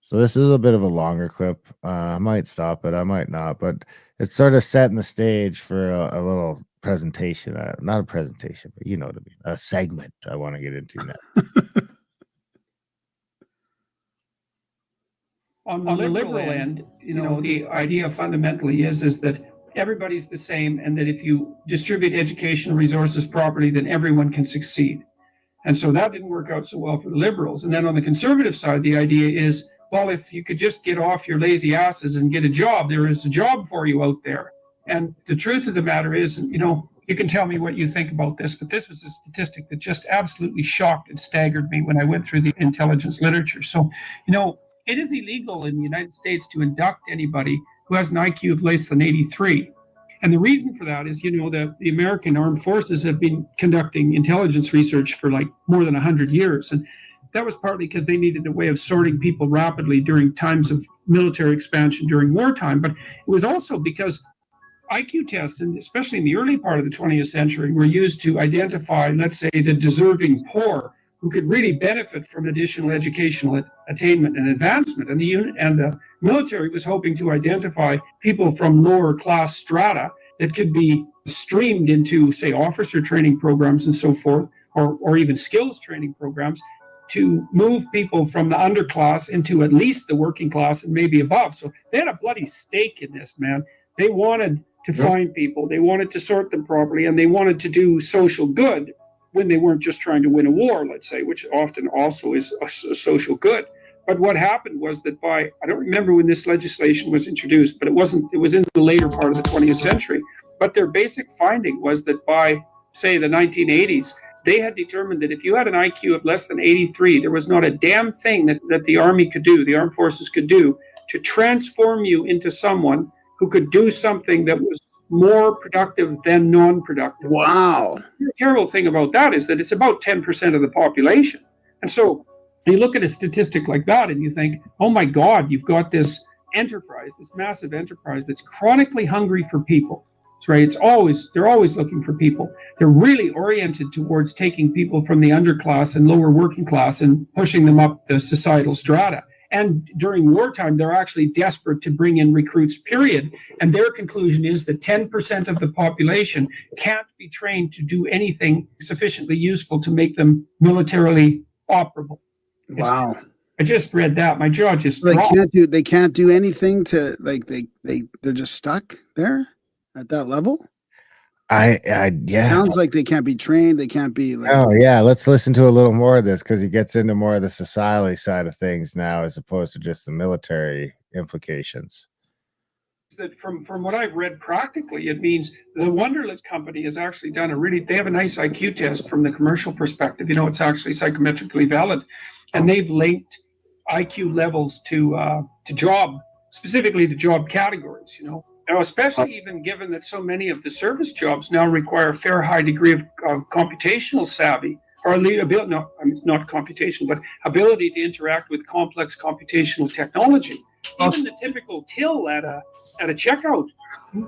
So this is a bit of a longer clip. I might stop it, I might not, but it's sort of setting the stage for a little presentation. Not a presentation, but you know what I mean. A segment I want to get into now. On the liberal end, the idea fundamentally is that everybody's the same, and that if you distribute educational resources properly, then everyone can succeed. And so that didn't work out so well for the liberals. And then on the conservative side, the idea is, well, if you could just get off your lazy asses and get a job, there is a job for you out there. And the truth of the matter is, you can tell me what you think about this, but this was a statistic that just absolutely shocked and staggered me when I went through the intelligence literature. So, it is illegal in the United States to induct anybody who has an IQ of less than 83. And the reason for that is, the American armed forces have been conducting intelligence research for like more than 100 years. And that was partly because they needed a way of sorting people rapidly during times of military expansion during wartime. But it was also because IQ tests, and especially in the early part of the 20th century, were used to identify, let's say, the deserving poor who could really benefit from additional educational attainment and advancement. And the military was hoping to identify people from lower class strata that could be streamed into, say, officer training programs and so forth, or even skills training programs, to move people from the underclass into at least the working class and maybe above. So they had a bloody stake in this, man. They wanted to find people, they wanted to sort them properly, and they wanted to do social good when they weren't just trying to win a war, let's say, which often also is a social good. But what happened was that I don't remember when this legislation was introduced, but it was in the later part of the 20th century. But their basic finding was that by, say, the 1980s, they had determined that if you had an IQ of less than 83, there was not a damn thing that the Army could do, the armed forces could do, to transform you into someone who could do something that was more productive than non-productive. Wow. The terrible thing about that is that it's about 10% of the population. And so you look at a statistic like that and you think, oh my God, you've got this enterprise, this massive enterprise that's chronically hungry for people. Right? They're always looking for people. They're really oriented towards taking people from the underclass and lower working class and pushing them up the societal strata. And during wartime, they're actually desperate to bring in recruits, period. And their conclusion is that 10% of the population can't be trained to do anything sufficiently useful to make them militarily operable. Wow. I just read that. My jaw just dropped. They can't do anything to, like, they're just stuck there at that level? Yeah. It sounds like they can't be trained. They can't be like. Oh yeah, let's listen to a little more of this because he gets into more of the society side of things now, as opposed to just the military implications. That from what I've read practically, it means the Wonderlic company has actually done they have a nice IQ test from the commercial perspective. It's actually psychometrically valid, and they've linked IQ levels to specifically to job categories. Now, especially even given that so many of the service jobs now require a fair high degree of computational savvy, or not computational, but ability to interact with complex computational technology. Even the typical till at a checkout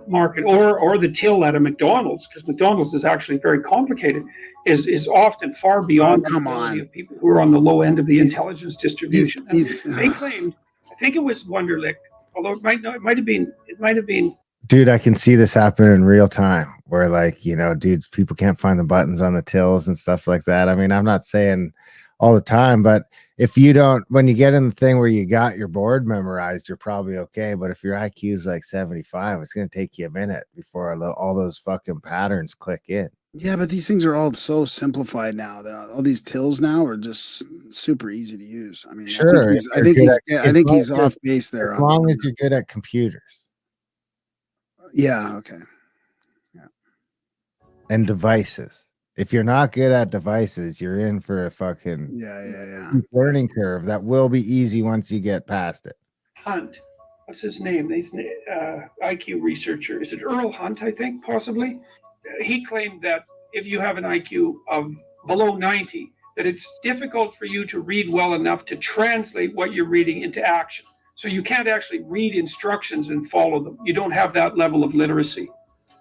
market, or the till at a McDonald's, because McDonald's is actually very complicated, is often far beyond the ability of people who are on the low end of the intelligence distribution. They claimed, I think it was Wonderlic, although it might have been. Dude, I can see this happen in real time where, like, dudes, people can't find the buttons on the tills and stuff like that. I mean, I'm not saying all the time, but if you don't, when you get in the thing where you got your board memorized, you're probably okay. But if your IQ is like 75, it's going to take you a minute before all those fucking patterns click in. Yeah, but these things are all so simplified now. All these tills now are just super easy to use. I mean, sure. I think he's off base there. As long as you're good at computers. Yeah. Okay. Yeah. And devices. If you're not good at devices, you're in for a fucking learning curve that will be easy once you get past it. Hunt. What's his name? He's IQ researcher. Is it Earl Hunt, I think, possibly? He claimed that if you have an IQ of below 90, that it's difficult for you to read well enough to translate what you're reading into action. So you can't actually read instructions and follow them. You don't have that level of literacy.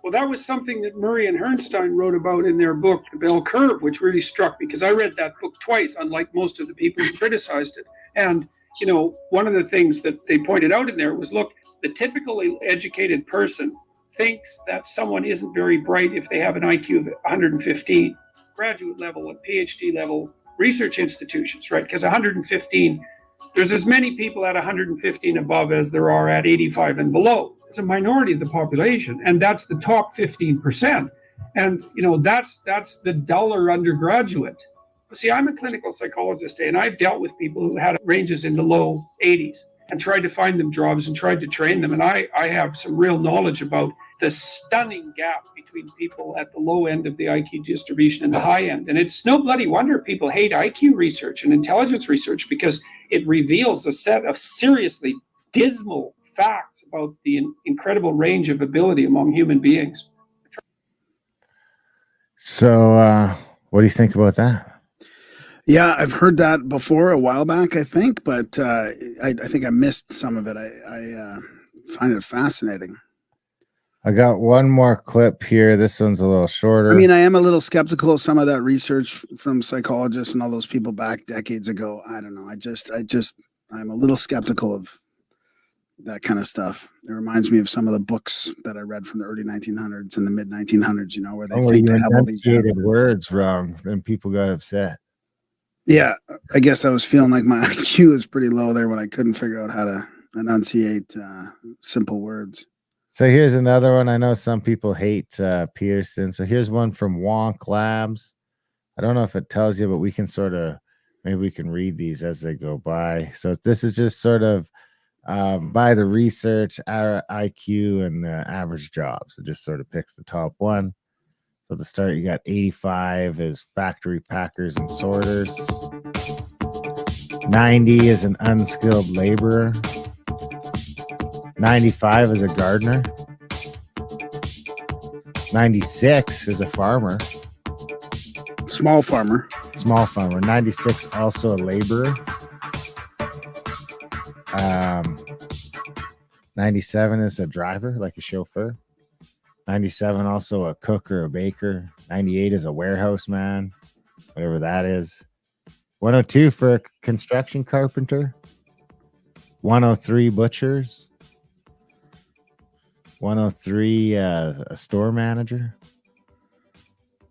Well, that was something that Murray and Herrnstein wrote about in their book, The Bell Curve, which really struck me because I read that book twice, unlike most of the people who criticized it. And one of the things that they pointed out in there was, look, the typically educated person thinks that someone isn't very bright if they have an IQ of 115, graduate level and PhD level research institutions, right? Because 115, there's as many people at 115 above as there are at 85 and below. It's a minority of the population, and that's the top 15%. And that's the duller undergraduate. See, I'm a clinical psychologist, and I've dealt with people who had ranges in the low 80s and tried to find them jobs and tried to train them. And I have some real knowledge about the stunning gap between people at the low end of the IQ distribution and the high end. And it's no bloody wonder people hate IQ research and intelligence research, because it reveals a set of seriously dismal facts about the incredible range of ability among human beings. So, what do you think about that? Yeah, I've heard that before a while back, I think, but I think I missed some of it. I find it fascinating. I got one more clip here. This one's a little shorter. I mean, I am a little skeptical of some of that research from psychologists and all those people back decades ago. I don't know. I'm a little skeptical of that kind of stuff. It reminds me of some of the books that I read from the early 1900s and the mid 1900s, where they think they have all these words wrong, then people got upset. Yeah, I guess I was feeling like my IQ was pretty low there when I couldn't figure out how to enunciate simple words. So here's another one. I know some people hate Peterson. So here's one from Wonk Labs. I don't know if it tells you, but we can maybe we can read these as they go by. So this is just sort of by the research, our IQ, and the average job. So just sort of picks the top one. So to start, you got 85 is factory packers and sorters. 90 is an unskilled laborer. 95 is a gardener. 96 is a farmer. Small farmer. 96 also a laborer. 97 is a driver, like a chauffeur. 97 also a cook or a baker. 98 is a warehouse man, whatever that is. 102 for a construction carpenter. 103 butchers. 103 a store manager.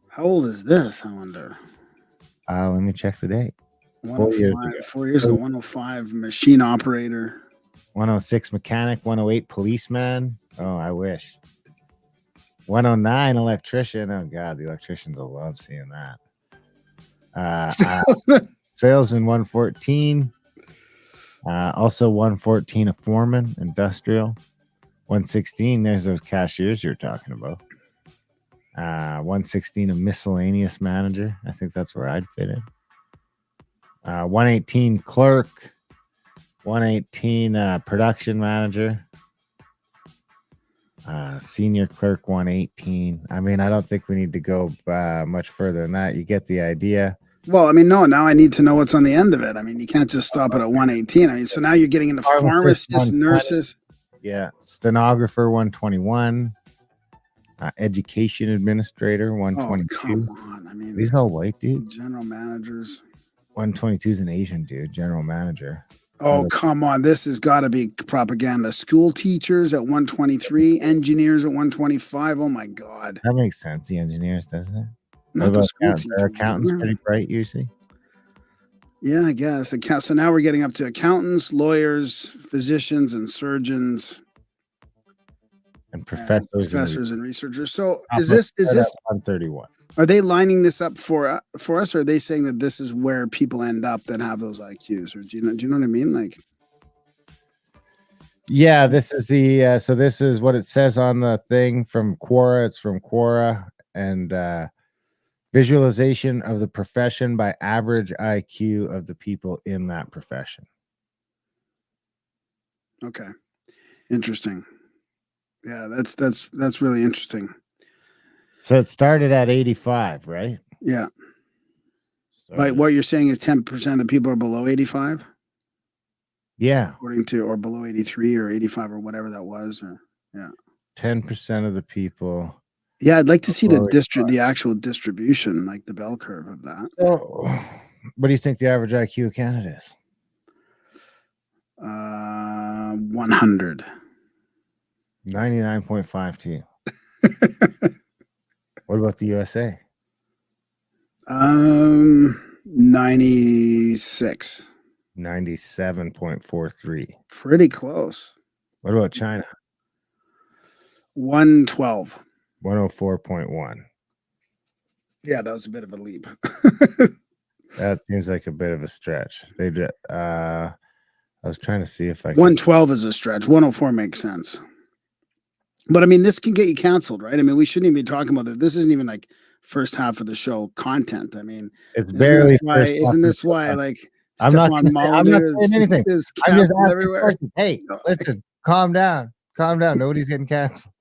How old is this, I wonder? Let me check the date. 105, 4 years ago. 105 machine operator. 106 mechanic. 108 policeman. Oh, I wish. 109 electrician. Oh God, the electricians will love seeing that. Salesman 114. Also 114 a foreman, industrial. 116, there's those cashiers you're talking about. 116 a miscellaneous manager. I think that's where I'd fit in. 118 clerk. 118 production manager. Senior clerk 118. I mean, I don't think we need to go much further than that. You get the idea. Well, I mean, no, now I need to know what's on the end of it. I mean, you can't just stop it at 118. I mean, so now you're getting into pharmacists, nurses. Yeah. Stenographer 121. Education administrator 122. Oh, come on. I mean, these all white dudes. General managers. 122 is an Asian dude, general manager. Oh, come on. This has got to be propaganda. School teachers at 123, engineers at 125. Oh, my God. That makes sense. The engineers, doesn't it? Not the school teachers. Are accountants pretty bright usually? Yeah, I guess. So now we're getting up to accountants, lawyers, physicians, and surgeons. And professors and researchers. So is this 131? Are they lining this up for us, or are they saying that this is where people end up that have those IQs? Or do you know what I mean? Like, yeah, this is the so this is what it says on the thing from Quora. It's from Quora, and visualization of the profession by average IQ of the people in that profession. Okay, interesting. Yeah, that's really interesting. So it started at 85, right? Yeah. Like what you're saying is 10% of the people are below 85? Yeah. According to, or below 83 or 85 or whatever that was. Or, yeah. 10% of the people. Yeah, I'd like to see the actual distribution, like the bell curve of that. So, what do you think the average IQ of Canada is? 100. 99.52. What about the USA? 96. 97.43. Pretty close. What about China? 112. 104.1. Yeah, that was a bit of a leap. That seems like a bit of a stretch. They did. I was trying to see if I. 112 is a stretch. 104 makes sense. But I mean, this can get you canceled, right? I mean, we shouldn't even be talking about it. This isn't even like first half of the show content. I mean, It's barely. Isn't this why like I'm not Stefan saying anything. is I'm just canceled asking everywhere? questions. Hey, listen, calm down. Calm down. Nobody's getting canceled.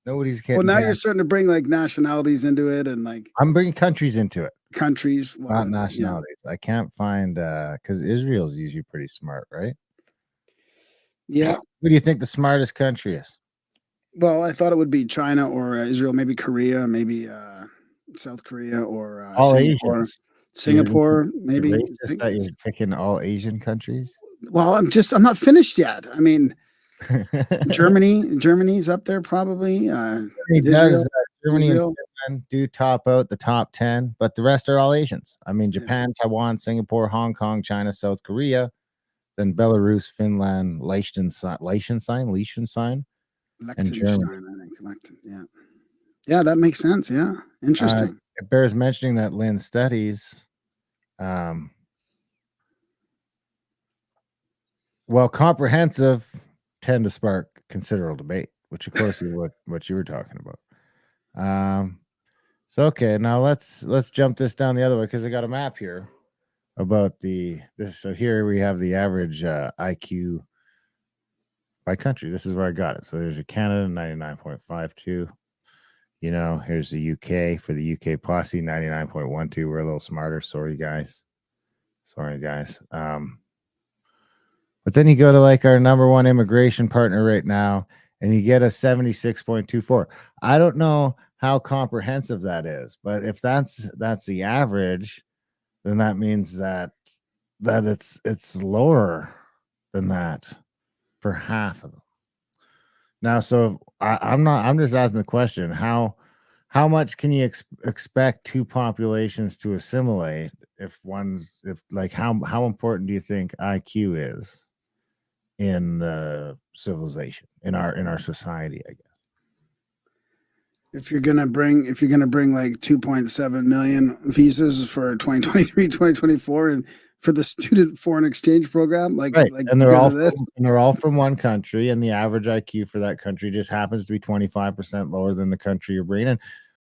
Nobody's getting Well, now canceled. you're starting to bring like nationalities into it and like I'm bringing countries into it. countries, Not nationalities. Yeah. I can't find because Israel's usually pretty smart, right? Yeah. Who do you think the smartest country is? Well, I thought it would be China or Israel, maybe Korea, maybe South Korea or all Singapore. Asians. Singapore, maybe. Racist that you're picking all Asian countries. Well, I'm not finished yet. I mean, Germany's up there probably. Germany and Finland do top out the top 10, but the rest are all Asians. I mean, Japan, Taiwan, Singapore, Hong Kong, China, South Korea, then Belarus, Finland, Liechtenstein, and Germany. Yeah, that makes sense. Yeah, interesting. It bears mentioning that Lynn studies, well, comprehensive tend to spark considerable debate, which of course is what you were talking about. So okay, now let's jump this down the other way because I got a map here about this. So here we have the average IQ by country. This is where I got it. So there's a Canada 99.52. You know, here's the UK for the UK posse 99.12. We're a little smarter. Sorry guys. But then you go to like our number one immigration partner right now, and you get a 76.24. I don't know how comprehensive that is, but if that's the average, then that means that it's lower than that for half of them. Now, so I'm just asking the question, how much can you expect two populations to assimilate how important do you think IQ is in the civilization, in our society, I guess? If you're gonna bring like 2.7 million visas for 2023, 2024, and for the student foreign exchange program, like and they're all from one country, and the average IQ for that country just happens to be 25% lower than the country you're bringing in.